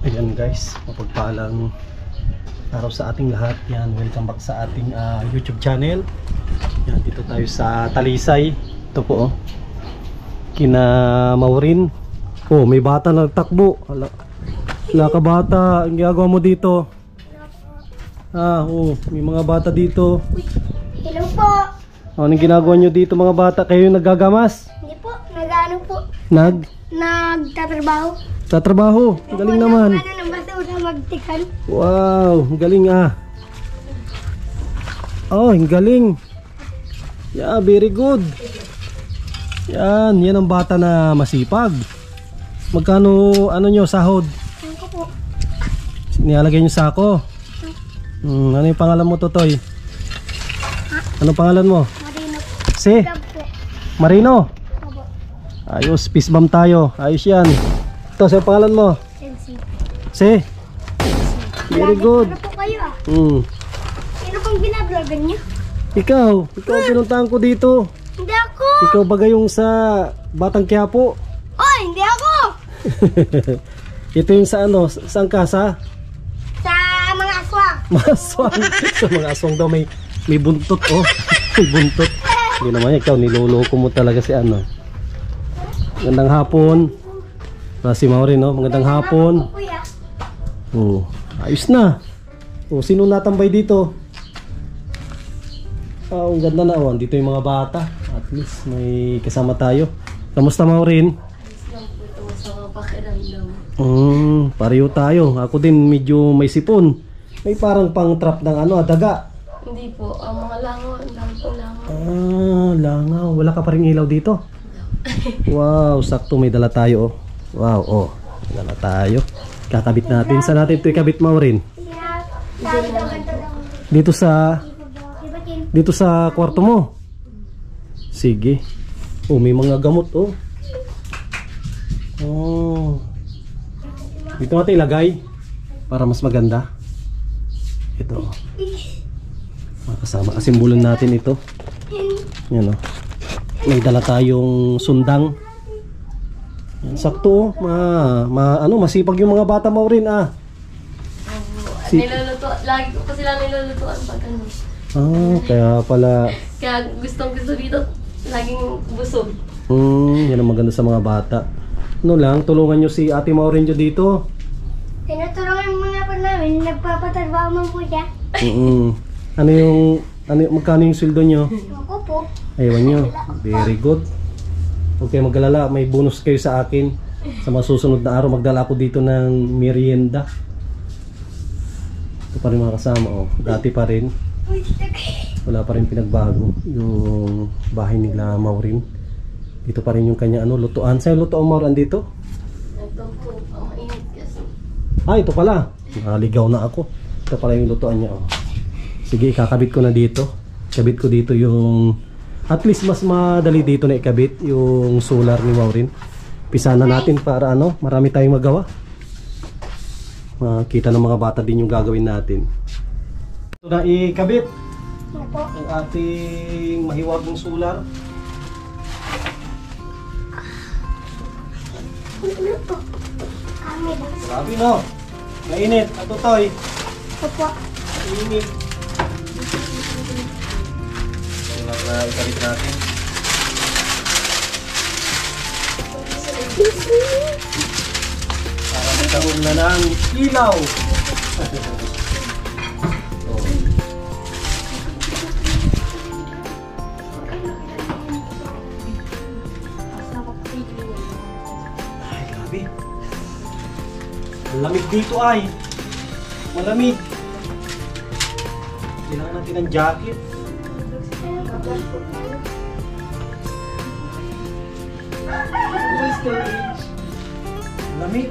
Ayan guys, mapagpalang araw sa ating lahat. Yan, welcome back sa ating YouTube channel. Yan, dito tayo sa Talisay. Ito po oh, kina Maureen. Oh, may bata nagtakbo. Wala ka bata, ang ginagawa mo dito? Oh, may mga bata dito. Hello po. Anong ginagawa nyo dito mga bata? Kayo nagagamas? Hindi po, nag-ano po? Nagtatrabaho. Tatrabaho, galing naman. Ano ng basura magtikan? Wow, galing ah. Oh, ang galing. Yeah, very good. Yan ang bata na masipag. Magkano ano nyo sahod? Ano ko po? Nilalagay nyo sako. Ano yung pangalan mo, Totoy? Anong pangalan mo? Marino. Si? Gab po. Marino. Opo. Ayos, peace bomb tayo. Ayos yan. Ito, sa pangalan mo? Chelsea. Si? Very good. Ano po kayo ah? Sino pong binabloggan niyo? Ikaw ang pinuntahan ko dito. Hindi ako. Ikaw ba yung sa Batang Quiapo? Oh, hindi ako. Ito yung sa ano, saan ka sa? Sa mga aswang. Mga aswang. Sa mga aswang daw may buntot oh. May buntot. Hindi naman ikaw, niloloko mo talaga si ano. Magandang hapon. Si Maureen no, magandang hapon. Kuya. Oh, ayos na. Oh, sino natambay dito? Ang ganda na oh, dito yung mga bata. At least may kasama tayo. Kamusta Maureen? Pareho tayo. Ako din medyo may sipon. May parang pang trap ng ano, daga. Hindi po, ang mga langaw, ang dami pong langaw. Langaw. Wala ka pa rin ilaw dito? Wow, sakto may dala tayo oh. Wow, oh. Dala tayo. Kakabit natin. Saan natin ito ikabit Maureen? Dito sa kwarto mo. Sige. Oh, may mga gamot oh. Oh. Dito natin ilagay para mas maganda. Ito. Makasama kasimbulan natin ito. Yan oh. May dala tayong sundang. Yan, sakto oh. Masipag yung mga bata Maureen ah. Niluluto, lagi ko pa sila nilulutuan pag ano. Kaya pala. Kaya gustong gusto dito, laging busog. Yan ang maganda sa mga bata. Ano lang, tulungan nyo si Ate Maureen nyo dito. Tinutulungan mga po namin, nagpapatrabaho man po siya. Magkano yung sweldo nyo? Ako po. Ayawan nyo. Very good. Okay, mag-alala. May bonus kayo sa akin. Sa mga susunod na araw, magdala ako dito ng merienda. Ito pa rin mga kasama. Oh. Dati pa rin. Wala pa rin pinagbago. Yung bahay nila Maureen. Dito pa rin yung kanya lutuan. Sa'yo lutuan Maureen dito? Ito po, ang mainit kasi. Ito pala. Naligaw na ako. Ito pala yung lutuan niya. Oh. Sige, kakabit ko na dito. Kabit ko dito yung... At least mas madali dito na ikabit yung solar ni Maureen. Pisa na natin para marami tayong magawa. Makita ng mga bata din yung gagawin natin. Ito na ikabit ang ating mahiwagang solar. Ano po? Kami lang. Grabe no. Mainit. Ato toy. Opo. Mainit. Na ikabit natin. Para magkaroon na ng ilaw. Ay, grabe. Malamig dito ay. Malamig. Kailangan natin ng jacket. Lamig.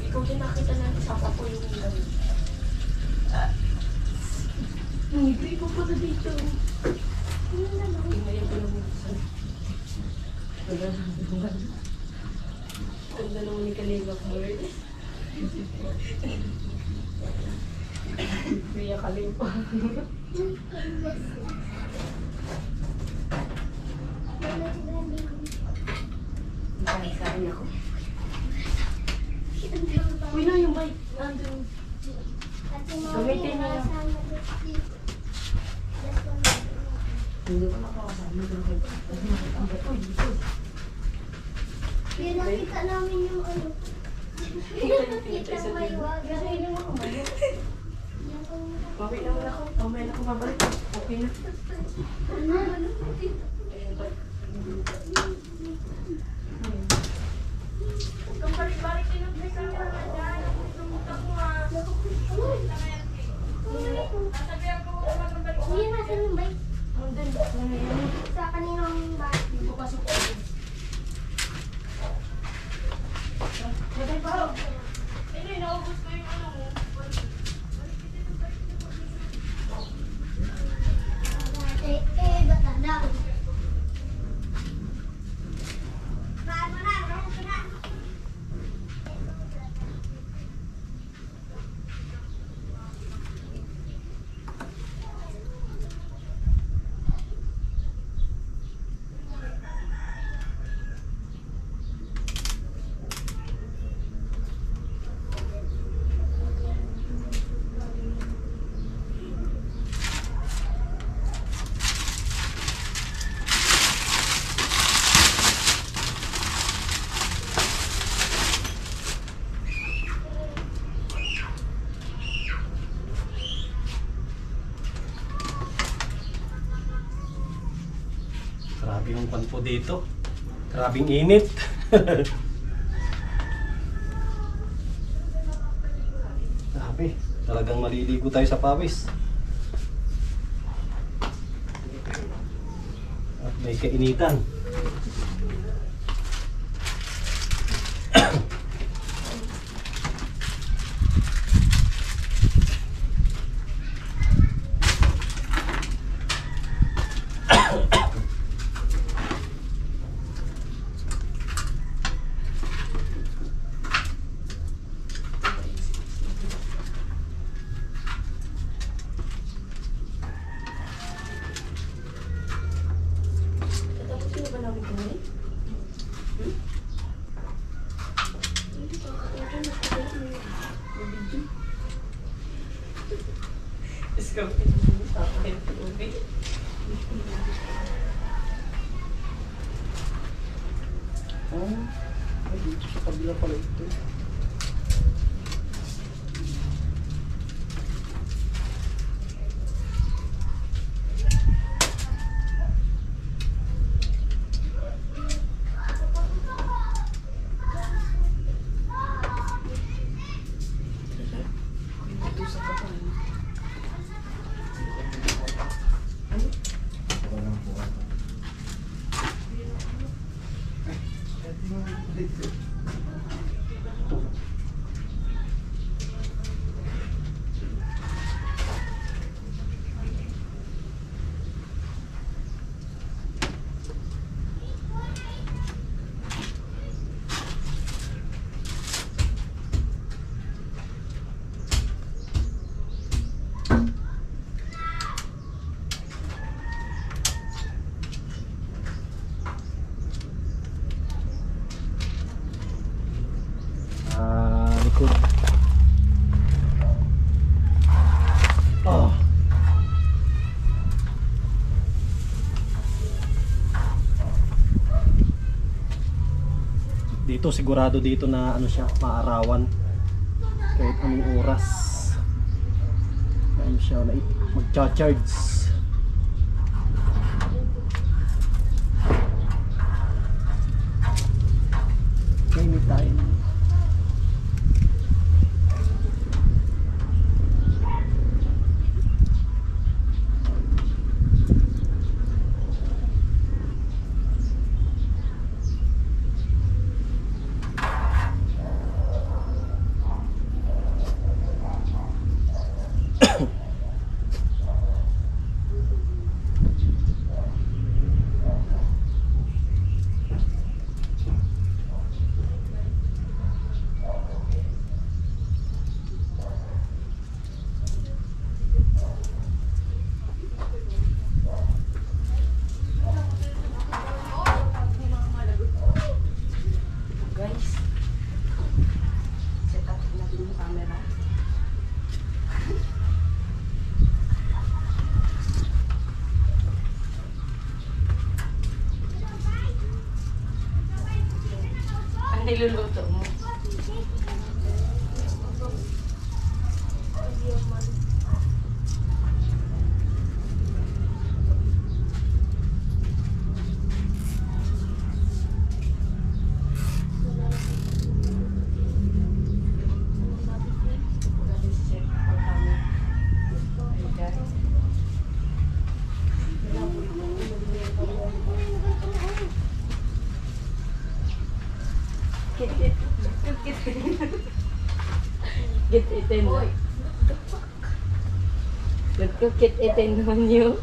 Ikaw din nakita na sa ko yung Hindi ko pa dito. Ganda naman ni Kalingap Bird. Kuya Kalimpa. Kain ako. Uy na yung bike. Nandun. Gamitin niyo lang. Hindi ko nakakasama. Yun, nakita namin yung ano. Kita may wag. Kasi hindi mo kumain. Bawi lang ako. Mamaya na ako babalik. Okay na. Kung balik-balik din ang break kami naman dyan. Numutak mo ha. Sasabihan ko kung magbalik ko. Kuya, nasa yung bike? Nandun. Nangyayari. Sa kaninang bike. Hindi ko pasok ko. Batay pa ho. Hindi, naubos ko yung ano mo. Batada. Grabe yung pan po dito. Grabing init. Grabe. Talagang maliligo tayo sa pawis. At may kainitan. Tapos yun ba namin kumain? Discovery sa akin. Ay, dito sa kabila pala ito. Likod. Oh. Dito sigurado dito na ano siya, maarawan kahit anong oras. Ano siya, mag-charge. Anytime. niluluto mo? Get itin. Nagkukit itin naman yun.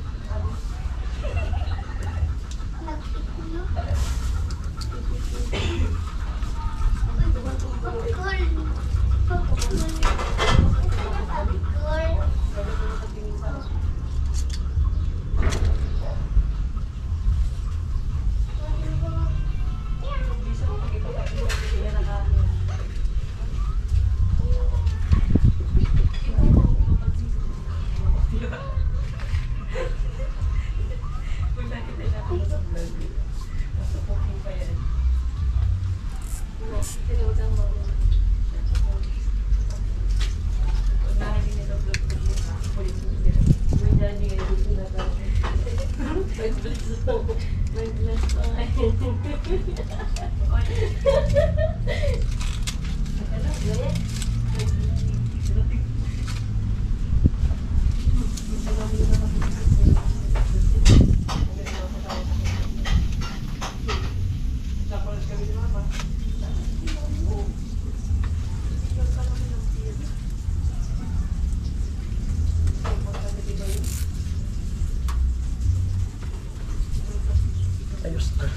Ayos na.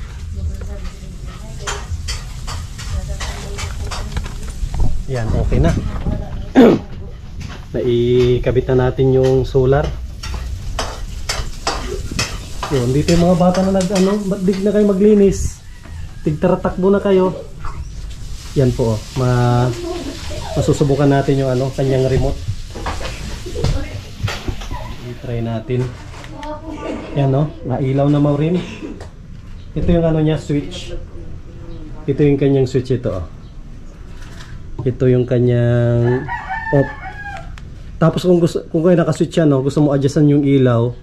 Yan, okay na. Naikabit na natin yung solar. Yun, dito yung mga bata na ba't di na kayo maglinis? Tigtaratakbo na kayo. Yan po, masusubukan natin yung kanyang remote. I-try natin. Yan nailaw na Maureen. Ito yung niya, switch. Ito yung kanyang switch ito. Ito yung kanyang off. Tapos kung kayo naka-switch yan, gusto mo adjustan yung ilaw,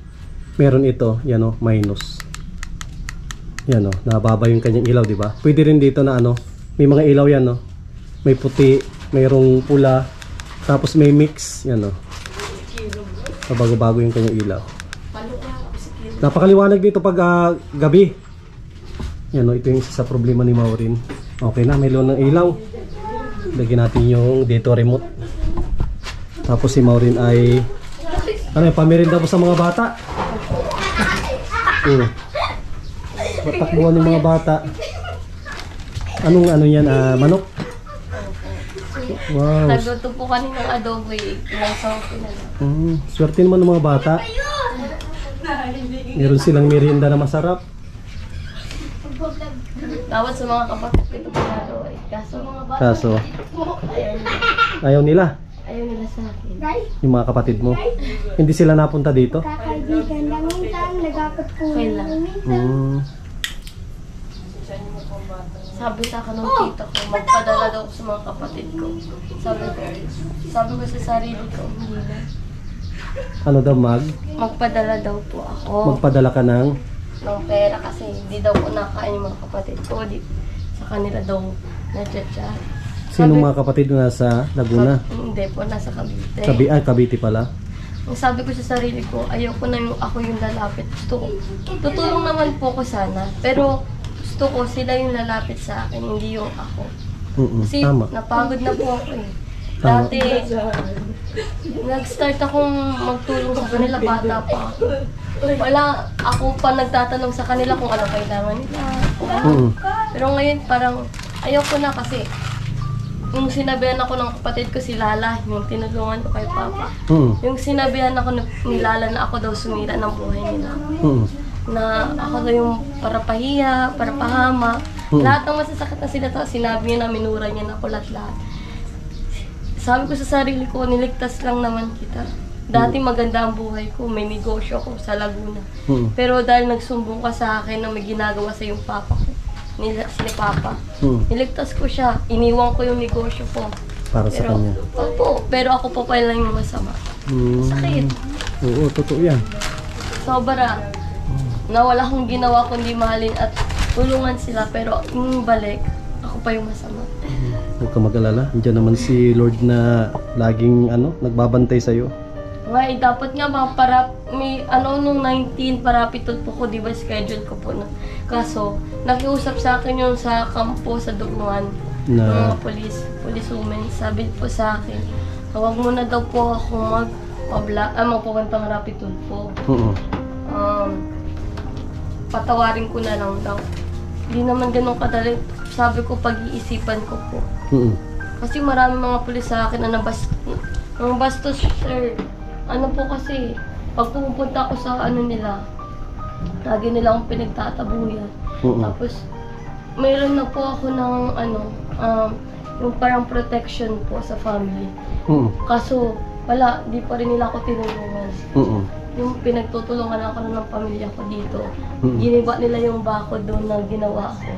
meron ito, yan minus. Yan nababa yung kanyang ilaw, di ba? Pwede rin dito na may mga ilaw yan May puti, mayroong pula, tapos may mix, yan Bago-bago yung kanyang ilaw. Napakaliwanag dito pag gabi. Yan ito yung isa sa problema ni Maureen. Okay na, may loan ng ilaw. Lagyan natin yung dito remote. Tapos si Maureen ay pamirinda po sa mga bata. Patakbuhan ng mga bata. Anong yan? Manok? Wow. Nagluto po kanina ng adobo Swerte naman ng mga bata. Meron silang merienda na masarap. Tawad sa mga kapatid ko ito pinagawa Kaso ayaw nila. ayaw nila Ayaw nila sa akin. yung mga kapatid mo. Hindi sila napunta dito? Kakaibigan lang minsan, nagkakatulong Okay lang. Mm. Sabi sa akin ng tita ko, magpadala daw ako sa mga kapatid ko. Sabi ko sa sarili ko, hindi na. Ano daw Magpadala daw po ako magpadala ka ng ng pera kasi hindi daw po nakain yung mga kapatid ko. Sa kanila daw na-chat-chat. sino mga kapatid mo nasa Laguna? Hindi po, nasa Cavite. Cavite pala. Ang sabi ko sa sarili ko, ayoko na yung ako yung lalapit. Gusto ko, tutulong naman po ko sana. Pero gusto ko sila yung lalapit sa akin, hindi yung ako. Kasi Tama. napagod na po ako eh. Tama. Dati, nag-start akong magtulong sa kanila, bata pa ako. Wala, ako pa nagtatanong sa kanila kung ano kailangan nila. Pero ngayon parang ayoko na kasi yung sinabihan ako ng kapatid ko si Lala, yung tinulungan ko kay Papa. Yung sinabihan ako ni Lala na ako daw sumira ng buhay nila. Na ako daw yung para pahiya, para pahama. Lahat ng masasakit na sinabi niya na minura niya na ako lahat-lahat. Sabi ko sa sarili ko, niligtas lang naman kita. Dati maganda ang buhay ko, may negosyo ko sa Laguna. Pero dahil nagsumbong ka sa akin na may ginagawa sa yung papa ko, si Papa. Mm. Niligtas ko siya. Iniwan ko yung negosyo ko. Para sa kanya. Opo, pero ako pa pala yung masama. Sakit. Oo, totoo yan. Sobra. Na wala akong ginawa kundi mahalin at tulungan sila. Pero yung balik, ako pa yung masama. Huwag ka mag-alala. Diyan naman si Lord na laging nagbabantay sa'yo. Nga, dapat nga para may nung 19 parapitol po ko, di ba schedule ko po na. Kaso, nakiusap sa akin yung sa kampo sa Duguan. Na, Mga police women. Sabi po sa akin, huwag muna daw po ako magpupuntang rapitol po. Patawarin ko na lang daw. Hindi naman ganun kadali. Sabi ko, pag-iisipan ko po. Kasi marami mga pulis sa akin na nabastos, sir. Ano po kasi, pag pupunta ako sa nila, lagi nila akong pinagtatabuyan. Tapos, mayroon na po ako ng yung parang protection po sa family. Kaso, wala, di pa rin nila ako tinulungan. Yung pinagtutulungan ako ng pamilya ko dito, giniba nila yung bakod doon na ginawa ko.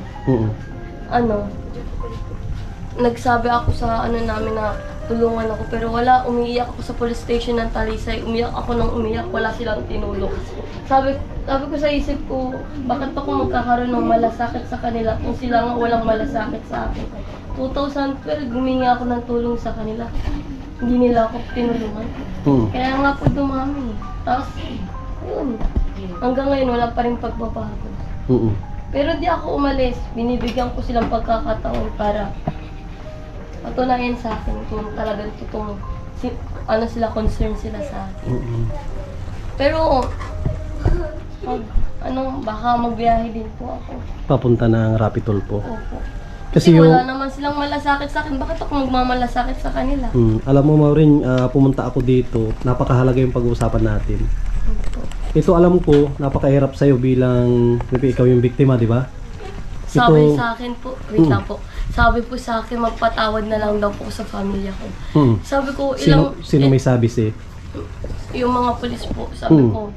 Nagsabi ako sa namin na tulungan ako, pero wala, umiiyak ako sa police station ng Talisay, umiyak ako ng umiyak, wala silang tinulong. Sabi ko sa isip ko, bakit ako magkakaroon ng malasakit sa kanila kung sila nga walang malasakit sa akin. 2012, gumingi ako ng tulong sa kanila. Hindi nila ako tinulungan. Kaya nga po dumami. Tapos, yun. Hanggang ngayon, wala pa rin pagbabago. Pero di ako umalis. Binibigyan ko silang pagkakataon para patunayan sa akin kung talagang totoong sila, concern sila sa akin. Pero, baka magbiyahe din po ako. Papunta ng Rapitol po. Opo. Kasi wala naman silang malasakit sa akin. Bakit ako magmamalasakit sa kanila? Alam mo, Maureen, pumunta ako dito. Napakahalaga yung pag-uusapan natin. Ito alam ko, napakahirap sa'yo bilang ikaw yung biktima, di ba? Sabi sa akin po, wait lang po. Sabi po sa akin, magpatawad na lang daw po sa pamilya ko. Sabi ko, Sino may sabi si? Yung mga pulis po. Sabi ko,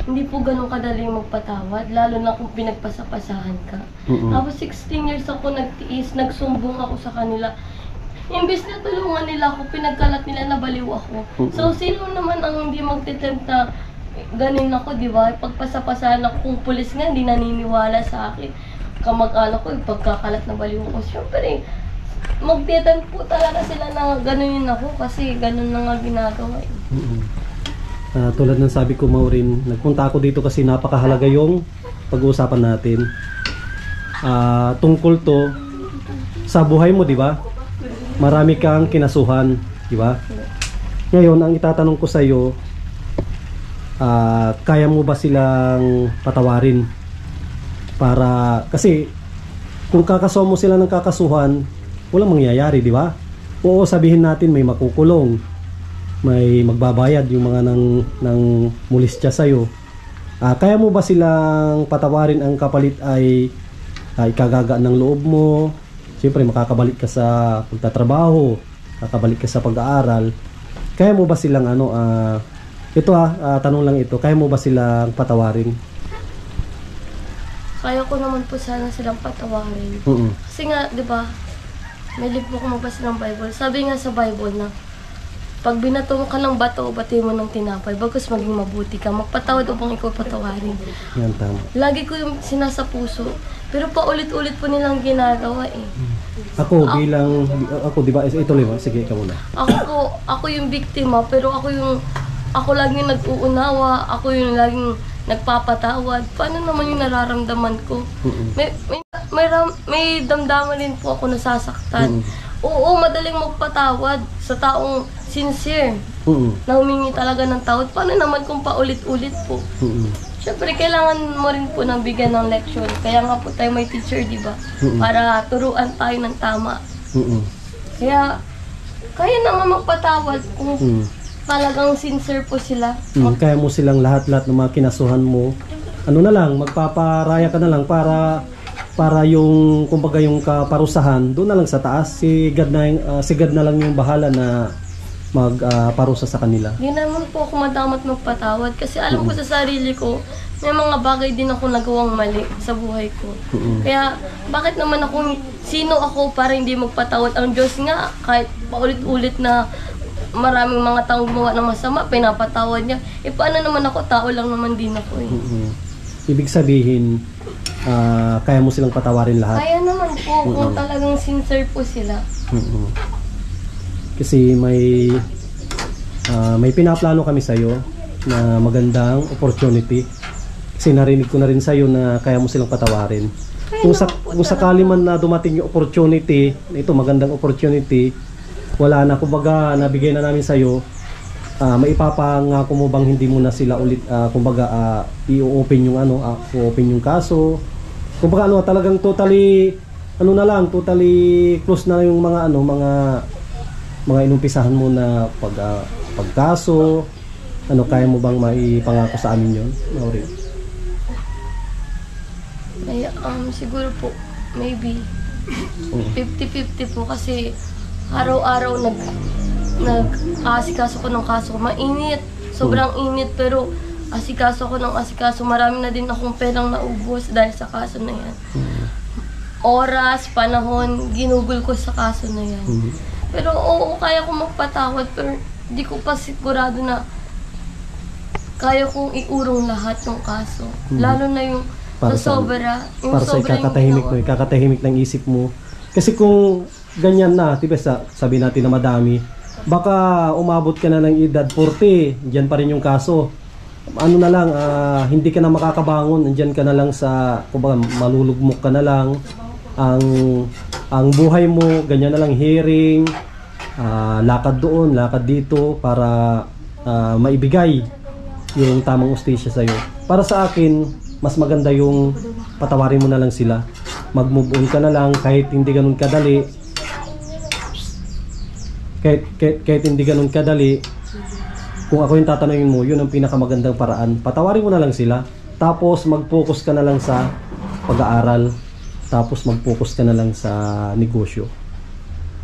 hindi po ganun kadali magpatawad, lalo na kung pinagpasapasahan ka. Tapos 16 years ako nagtiis, nagsumbong ako sa kanila. Imbes na tulungan nila ako, pinagkalat nila na baliw ako. So, sino naman ang hindi magtitempt na ganin ako, di ba? Pagpasapasahan ako, kung pulis nga, hindi naniniwala sa akin. Kamag-anak ko, pagkakalat na baliw ako. Siyempre, magtitempt po talaga sila na ganunin ako kasi ganun na nga ginagawa. Tulad ng sabi ko, Maureen, nagpunta ako dito kasi napakahalaga yung pag-uusapan natin. Tungkol to sa buhay mo, di ba? Marami kang kinasuhan, di ba? Ngayon, ang itatanong ko sa iyo, kaya mo ba silang patawarin? Para, kasi kung kakasuhan mo sila ng kakasuhan, walang mangyayari, di ba? Oo, sabihin natin may makukulong, may magbabayad yung mga ng molestya sa'yo. Kaya mo ba silang patawarin? Ang kapalit ay ikagagaan ng loob mo. Siyempre makakabalik ka sa pagtatrabaho, kakabalik ka sa pag-aaral. Kaya mo ba silang tanong lang ito, kaya mo ba silang patawarin? Kaya ko naman po sana silang patawarin. Kasi nga, di ba, may libro ko magbasa ng Bible. Sabi nga sa Bible na, pag binato mo ka ng bato, bati mo ng tinapay, bagkus maging mabuti ka, magpatawad upang ikaw patawarin. Yan, tama. Lagi ko yung sinasa puso, pero paulit-ulit po nilang ginagawa eh. Ako, di ba, ituloy mo, sige, ikaw muna. Ako yung biktima, pero ako laging nag-uunawa, ako yung laging nagpapatawad. Paano naman yung nararamdaman ko? May damdaman din po ako nasasaktan. Oo, madaling magpatawad sa taong sincere na humingi talaga ng tawad. Paano naman kung paulit-ulit po? Siyempre, kailangan mo rin po ng bigyan ng leksyon. Kaya nga po tayo may teacher, di ba? Para turuan tayo ng tama. Kaya naman magpatawad kung talagang sincere po sila. Kaya mo silang lahat-lahat ng mga kinasuhan mo. Magpaparaya ka na lang para yung kumbaga yung kaparusahan doon na lang sa taas. Si God na lang yung bahala na magparusa sa kanila. Hindi naman po ako madamat magpatawad kasi alam ko sa sarili ko may mga bagay din ako nagawang mali sa buhay ko. Kaya bakit naman sino ako para hindi magpatawad? Ang Diyos nga, kahit paulit-ulit na maraming mga taong gumawa ng masama, pinapatawad niya. Paano naman ako? Tao lang naman din ako eh. Ibig sabihin, kaya mo silang patawarin lahat? Kaya naman po, kung talagang sincere po sila. Kasi may pinaplano kami sa'yo na magandang opportunity. Kasi narinig ko na rin sa'yo na kaya mo silang patawarin. Kung sakali man na dumating yung opportunity, ito magandang opportunity, wala na, kumbaga nabigay na namin sa'yo, maipapangako mo bang hindi mo na sila ulit, i-open yung open yung kaso, kumbaga talagang totally close na yung mga mga inumpisahan mo na pagkaso, kaya mo bang maipangako sa amin yun, Maureen? Ay, siguro po, maybe 50-50 po kasi araw-araw nag-asikaso ko ng kaso. Mainit, sobrang init, pero asikaso ko ng asikaso. Marami na din akong perang naubos dahil sa kaso na yan. Oras, panahon, ginugol ko sa kaso na yan. Pero oo, kaya ko magpatawad, pero di ko pa sigurado na kaya kong iurong lahat ng kaso. Lalo na yung Para sobra. Yung para sa sobra ikakatahimik ng isip mo. Kasi kung ganyan na, diba, sabi natin na madami, baka umabot ka na ng edad 40, diyan pa rin yung kaso. Ano na lang, hindi ka na makakabangon, nandiyan ka na lang sa, kumbaga, malulugmok ka na lang. Ang buhay mo, ganyan na lang, hearing, lakad doon, lakad dito, para maibigay yung tamang ustisya sa'yo. Para sa akin, mas maganda yung patawarin mo na lang sila. Mag-move on ka na lang kahit hindi ganun kadali. Kahit hindi ganun kadali. Kung ako yung tatanungin mo, yun ang pinakamagandang paraan. Patawarin mo na lang sila. Tapos mag-focus ka na lang sa pag-aaral. Tapos mag-focus ka na lang sa negosyo.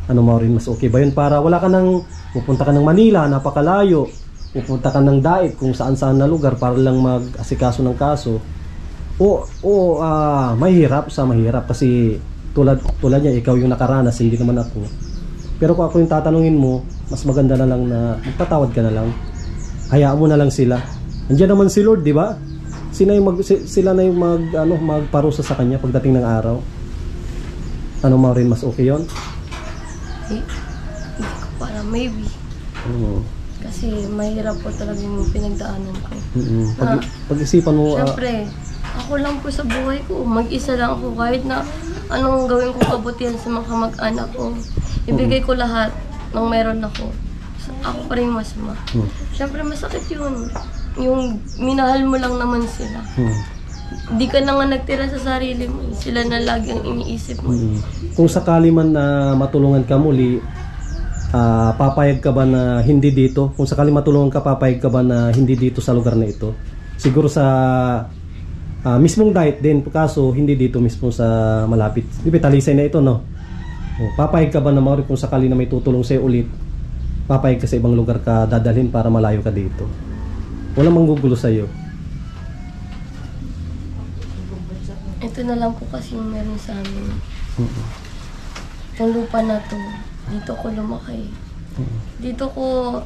Ano, Maureen, mas okay ba yun? Para wala ka nang pupunta ka ng Manila, napakalayo. Pupunta ka ng Daet, kung saan-saan na lugar para lang mag-asikaso ng kaso. Mahirap kasi tulad niya, ikaw yung nakaranas, hindi naman ako. Pero kung ako yung tatanungin mo, mas maganda na lang na magpatawad ka na lang. Hayaan mo na lang sila. Andiyan naman si Lord, di ba? Sila na yung magparusa sa kanya pagdating ng araw. Ano, Maureen, mas okay yun? Parang maybe. Kasi mahirap po talaga yung pinagdaanan ko. Pag-isipan mo... Siyempre, ako lang po sa buhay ko. Mag-isa lang ako. Kahit na anong gawin ko kabutihan sa mga kamag-anak ko. Ibigay ko lahat ng meron ako. Ako pa rin masama. Siyempre, masakit yun. Yung minahal mo lang naman sila. Di ka na nga nagtira sa sarili mo. Sila na lagi ang iniisip mo. Kung sakali man na matulungan ka muli, papayag ka ba na hindi dito? Kung sakali matulungan ka, papayag ka ba na hindi dito sa lugar na ito? Siguro sa mismong Daet din, kaso hindi dito mismo sa malapit. Di ba, Talisay na ito, no? Papayag ka ba na, Mauri, kung sakali na may tutulong sa'yo ulit, papayag ka sa ibang lugar ka dadalhin para malayo ka dito? Walang manggugulo sa'yo. Ito na lang po kasi yung meron sa amin. Itong lupa na to, dito ko lumaki. Dito ko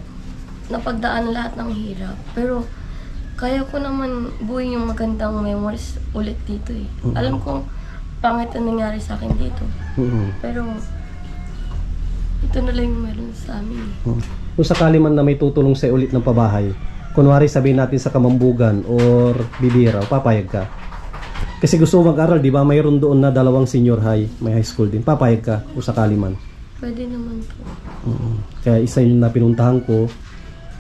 napagdaan lahat ng hirap. Pero kaya ko naman buuin yung magandang memories ulit dito eh. Alam kong pangit ang nangyari sa akin dito. Pero ito na lang yung meron sa amin. Kung sakali man na may tutulong sa'yo ulit ng pabahay, kunwari sabihin natin sa Kamambugan or Bibira, papayag ka? Kasi gusto mo mag-aral, di ba? Mayroon doon na 2 senior high, may high school din. Papayag ka kung sakali man? Pwede naman po. Kaya isa yun na pinuntahan ko,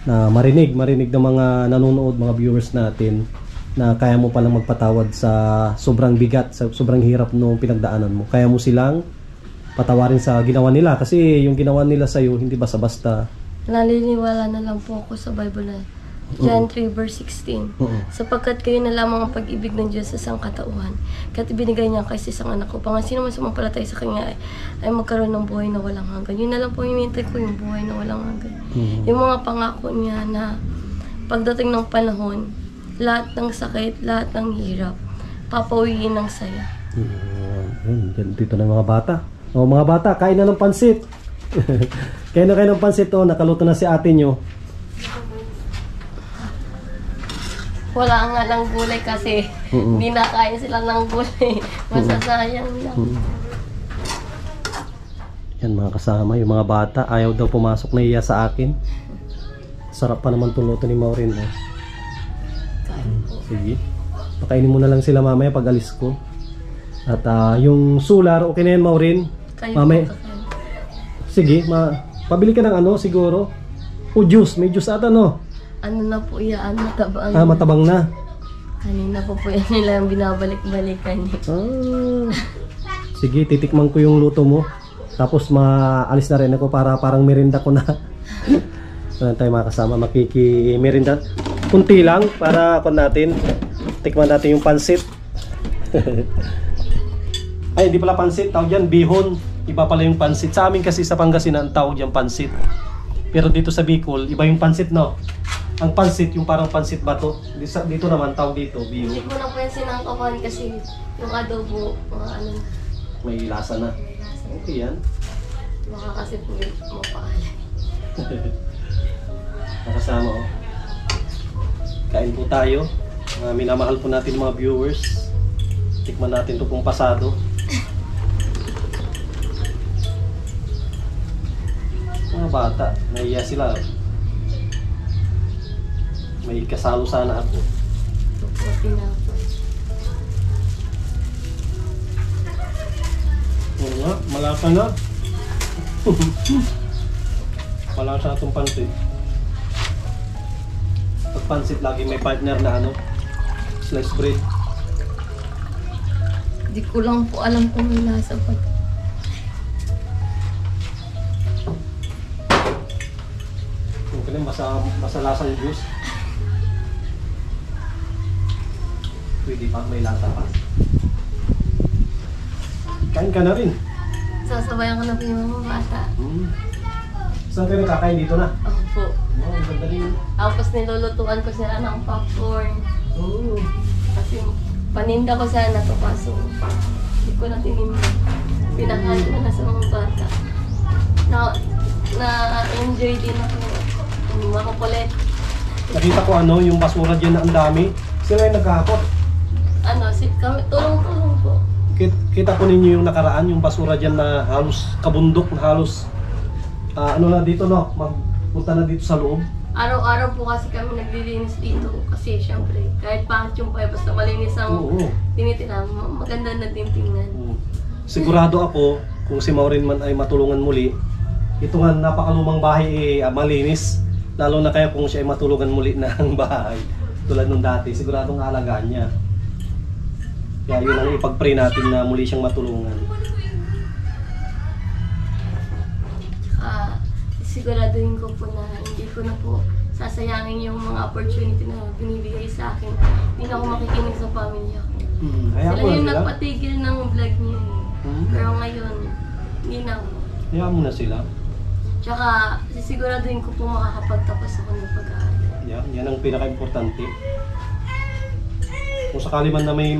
na marinig ng mga nanonood, mga viewers natin, na kaya mo palang magpatawad sa sobrang bigat, sa sobrang hirap nung pinagdaanan mo. Kaya mo silang patawarin sa ginawa nila. Kasi yung ginawa nila sa'yo, hindi basta-basta. Naniniwala na lang po ako sa Bible na John 3 verse 16. Sapagkat kayo na lamang ang pag-ibig ng Diyos sa sangkatauhan. Kaya't ibinigay niya kay isang anak ko. Pang sino man sumampalatay sa Kanya ay magkaroon ng buhay na walang hanggan. Yun na lang po yung hinihintay ko, yung buhay na walang hanggan. Yung mga pangako niya na pagdating ng panahon, lahat ng sakit, lahat ng hirap, papawiin ng saya. Dito na yung mga bata. O mga bata, kain na ng pansit. Kain na kayo ng pansit. O, nakaluto na si ate nyo. Wala nga ng gulay kasi hindi nakain sila ng gulay. Masasayang lang. Yan mga kasama, yung mga bata. Ayaw daw pumasok na iya sa akin. Sarap pa naman itong luto ni Maureen. Eh. Sige. Pakainin mo na lang sila mamaya pag alis ko. At yung sular, okay na yan Maureen? Kayo Mamaya. po kakain. Sige, pabili ka ng ano siguro. O juice, may juice ata no? Ano na po yan, matabang. Matabang na. Kanina po yan nila yung binabalik-balikan niya. Sige, titikman ko yung luto mo. Tapos maalis na rin ako para parang merinda ko na. Ano tayo mga kasama, makiki-merinda. Kunti lang para ako natin. Tikman natin yung pansit. Ay, hindi pala pansit, tawag yan bihon. Iba pala yung pansit. Sa amin kasi sa Pangasinan, tawag yan pansit. Pero dito sa Bicol, iba yung pansit, no? Ang pansit, yung parang pansit bato. Dito naman, tawag dito, bihon. Hindi ko na po yan sinangkapan kasi yung adobo, mga ano, May lasa na. Okay yan. baka kasi po yung mapaalan. Nakasama, oh. Kain po tayo. Minamahal po natin mga viewers. Tikman natin ito pong pasado. Mga bata, nahiya sila. May kasalo sana ako. Ito po tinapos. Oo nga, malasa na. Malasa itong pansit. Pag pansit, lagi may partner na ano, sliced bread. Hindi ko lang po alam kung may lasa pa. Okay na, masalasang juice. Pwede pa, may lasa pa. Kain ka na rin. Sasabayan ko na po yung mga bata. Saan kayo nakakain dito na? Ako po. Oh, ang ganda rin. Tapos nilulutuan ko sila ng popcorn. Oh. Kasi paninda ko sana to kaso hindi ko na tinimba. Pinakain ko na sa mga bata. Na-enjoy din ako. Makukulit. Nakita ko ano, yung basura dyan na ang dami. Sila yung nagkakot. Ano, kami tulong-tulong po. Kita ko ninyo yung nakaraan, yung basura dyan na halos kabundok, na halos ano na dito no, magpunta na dito sa loob. Araw-araw po kasi kami naglilinis dito kasi syempre kahit pangit yung pay basta malinis ang tinitirhan, maganda na din tingnan. Sigurado ako kung si Maureen man ay matulungan muli, ito nga napakalumang bahay malinis, lalo na kaya kung siya ay matulungan muli ng bahay tulad nung dati, siguradong aalagaan niya. Kaya yun ang ipag-pray natin na muli siyang matulungan. Siguraduhin ko po na hindi ko na po sasayangin yung mga opportunity na binibigay sa akin. Hindi na ako makikinig sa pamilya ko. Sila yung nagpatigil ng vlog niya eh. Pero ngayon, hindi na ako. Hayaan mo na sila. Tsaka sisiguraduhin ko po makakapagtapos ako ng pag-aaral. Yan ang pinaka-importante. Kung sakali man na may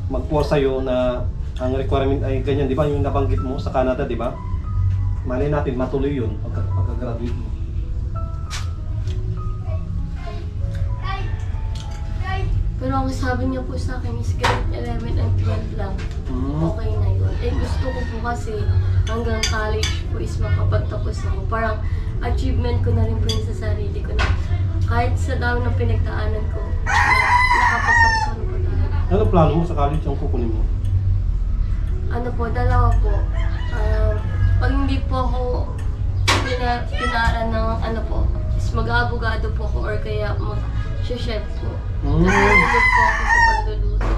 magpuwa sa'yo na ang requirement ay ganyan, di ba? Yung nabanggit mo sa Canada, di ba? Malay natin, matuloy yun pagka-graduate mo. Pero ang sabi niya po sa akin is grade 11 and 12 lang. Okay na yun. Eh gusto ko po kasi hanggang college po is makapagtapos ako. Parang achievement ko na rin po yun sa sarili ko na kahit sa dami ng pinagdaanan ko, nakapagtapos ako ng pag-aaral. Ano plano mo sa college ang kukunin mo? Ano po, dalawa po. Pag hindi po ako pinaaral ng ano po, is mag-aabogado po ako or kaya mag-chef po. Kasi nalulog po ako sa pagluluto.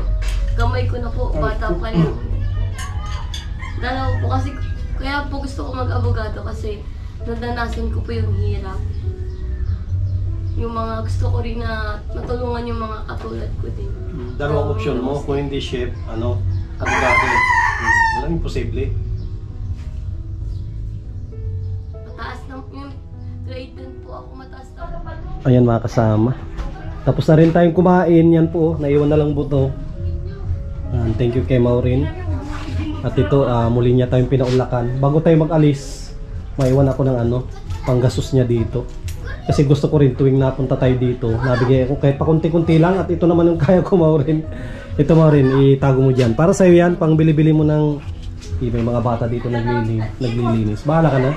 Gamay ko na po, bata pa rin. Dalawa po kasi, kaya po gusto ko mag-abogado kasi nadanasan ko po yung hirap. Yung mga gusto ko rin na matulungan yung mga katulad ko din. Dalawang option mo, kung hindi chef, abogado. Walang imposible. Mataas na yung grade din po ako, mataas na. Ayan mga kasama. Tapos na rin tayong kumain. Yan po, naiwan na lang buto. Thank you kay Maureen. At ito, muli niya tayong pinaulakan. Bago tayo mag-alis, maiwan ako ng panggastos niya dito. Kasi gusto ko rin tuwing napunta tayo dito, nabigay ako kahit pa kunti-kunti lang. At ito naman yung kaya ko, Maureen. Ito, Maureen, itago mo dyan. Para sa'yo yan, pang bili-bili mo ng may mga bata dito naglilinis. Bahala ka na.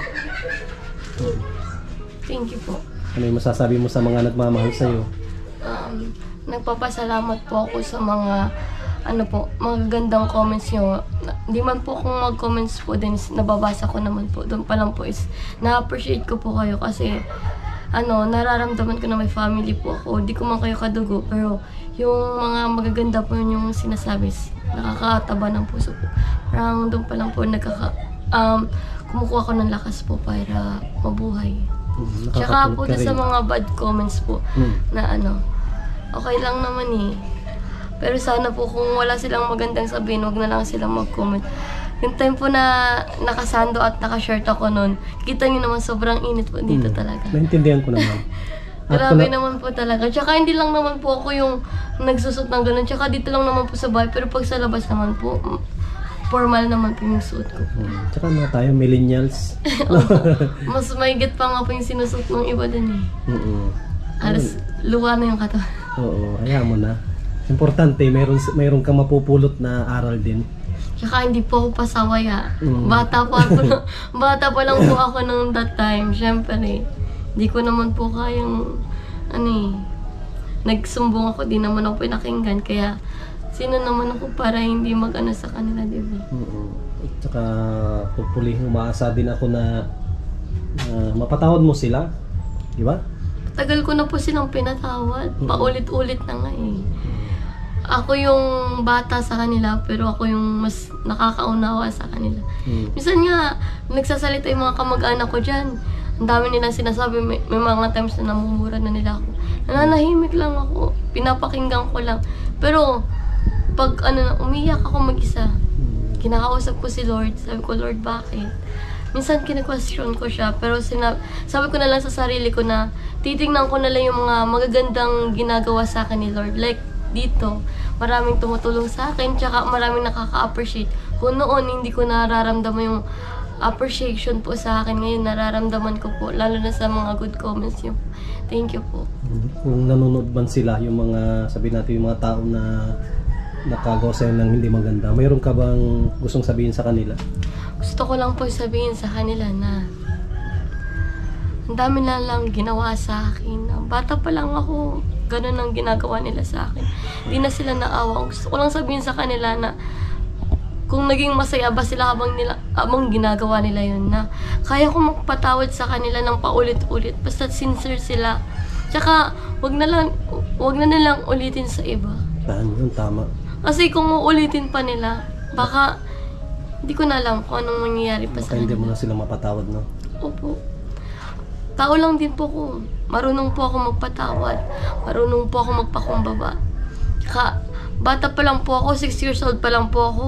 Thank you po. Ano yung masasabi mo sa mga nagmamahal sa'yo? Nagpapasalamat po ako sa mga magagandang comments nyo. Hindi man po kung mag-comments po din, nababasa ko naman po. Doon pa lang po is na-appreciate ko po kayo kasi nararamdaman ko na may family po ako. Hindi ko man kayo kadugo, pero yung mga magaganda po yun yung sinasabi, nakakataba ng puso po. Parang doon pa lang po kumukuha ko ng lakas po para mabuhay. Tsaka po sa mga bad comments po na okay lang naman eh. Pero sana po kung wala silang magandang sabihin, wag na lang silang mag-comment. Yung time po na nakasando at nakashirt ako nun, kita nyo naman sobrang init po dito talaga. Naintindihan ko naman. Grabe naman po talaga. Tsaka hindi lang naman po ako yung nagsusot ng ganun. Tsaka dito lang naman po sa bahay. Pero pag sa labas naman po, formal naman po yung suot ko. Tsaka na tayo, millennials. Mas maigit pa nga po yung sinusot ng iba din eh. Alas, luwa na yung katawan. Oo, hayaan mo na. Importante, mayroon kang mapupulot na aral din. Tsaka hindi po ako pasawaya. Bata pa lang po ako nung that time. Siyempre, hindi ko naman po kayang, nagsumbong ako, di naman ako pinakinggan. Kaya, sino naman ako para hindi mag-ano sa kanila, diba? Tsaka, hopefully, umaasa din ako na mapatawad mo sila. Diba? Tagal ko na po silang pinatawad. Paulit-ulit na nga eh. Ako yung bata sa kanila, pero ako yung mas nakakaunawa sa kanila. Minsan nga, nagsasalita yung mga kamag-anak ko dyan. Ang dami nilang sinasabi, may mga times na namumura na nila ako. Nananahimik lang ako, pinapakinggan ko lang. Pero, pag umiyak ako mag-isa, kinakausap ko si Lord, sabi ko, Lord, bakit? Minsan kina-question ko siya, pero sabi ko na lang sa sarili ko na titingnan ko na lang yung mga magagandang ginagawa sa akin ni Lord. Like, dito, maraming tumutulong sa akin, tsaka maraming nakaka-appreciate. Kung noon, hindi ko nararamdaman yung appreciation po sa akin, ngayon nararamdaman ko po, lalo na sa mga good comments niyo. Thank you po. Kung nanonood man sila, yung mga, sabihin natin, yung mga tao na nakagawa sa'yo ng hindi maganda, mayroon ka bang gustong sabihin sa kanila? Gusto ko lang po sabihin sa kanila na ang dami na lang ginawa sa akin. Bata pa lang ako, ganun ang ginagawa nila sa akin. Hindi na sila naawa. Gusto ko lang sabihin sa kanila na kung naging masaya ba sila habang ginagawa nila yun, na kaya ko magpatawad sa kanila ng paulit-ulit basta sincere sila. Tsaka wag na nilang ulitin sa iba. Yun, tama. Kasi kung uulitin pa nila, baka hindi ko na alam kung anong mangyayari pa sa kanila. Hindi mo na sila mapatawad, no? Opo. Tao lang din po ko. Marunong po ako magpatawad. Marunong po ako magpakumbaba. Tsaka, bata pa lang po ako, 6 years old pa lang po ako.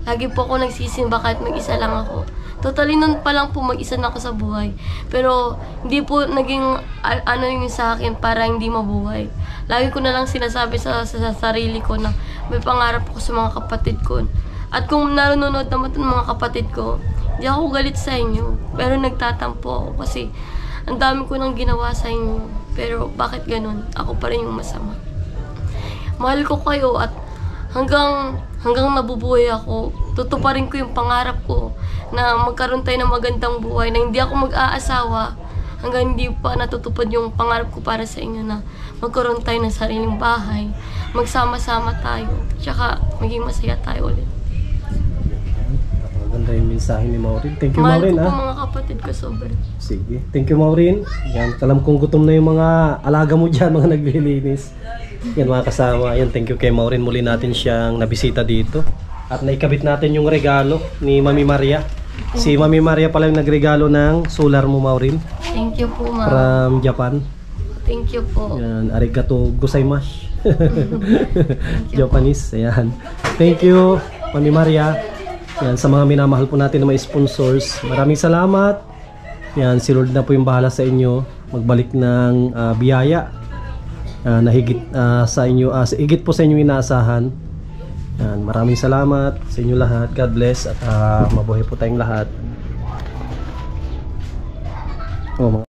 Lagi po ako nagsisimba kahit mag-isa lang ako. Totally nun pa lang po mag-isa na ako sa buhay. Pero, hindi po naging yung sa akin para hindi mabuhay. Lagi ko na lang sinasabi sa sarili ko na may pangarap ako sa mga kapatid ko. At kung nanonood naman ng mga kapatid ko, hindi ako galit sa inyo. Pero nagtatampo ako kasi ang dami ko nang ginawa sa inyo. Pero bakit ganun? Ako pa rin yung masama. Mahal ko kayo at hanggang nabubuhay ako, tutuparin ko yung pangarap ko na magkaroon tayo ng magandang buhay, na hindi ako mag-aasawa hanggang hindi pa natutupad yung pangarap ko para sa inyo, na magkaroon tayo ng sariling bahay, magsama-sama tayo, tsaka maging masaya tayo ulit. Ganda yung mensahe ni Maureen. Thank you, Mahal Maureen. Mahal ko po mga kapatid ko sobra. Sige. Thank you, Maureen. Yan, alam kong gutom na yung mga alaga mo dyan, mga naglilinis. Yan, mga kasama. Yan, thank you kay Maureen. Muli natin siyang nabisita dito. At naikabit natin yung regalo ni Mami Maria. Si Mami Maria pala yung nagregalo ng solar mo, Maureen. Thank you po, ma'am. From Japan. Thank you po. Yan, arigato gozaimasu. Japanese. Ayan. Thank you, Mami Maria. Yan, sa mga minamahal po natin na may sponsors, maraming salamat. Yan, si Lord na po yung bahala sa inyo magbalik ng biyaya na higit sa inyo, higit po sa inyong inaasahan. Yan, maraming salamat sa inyo lahat. God bless at mabuhay po tayong lahat. Oh, mga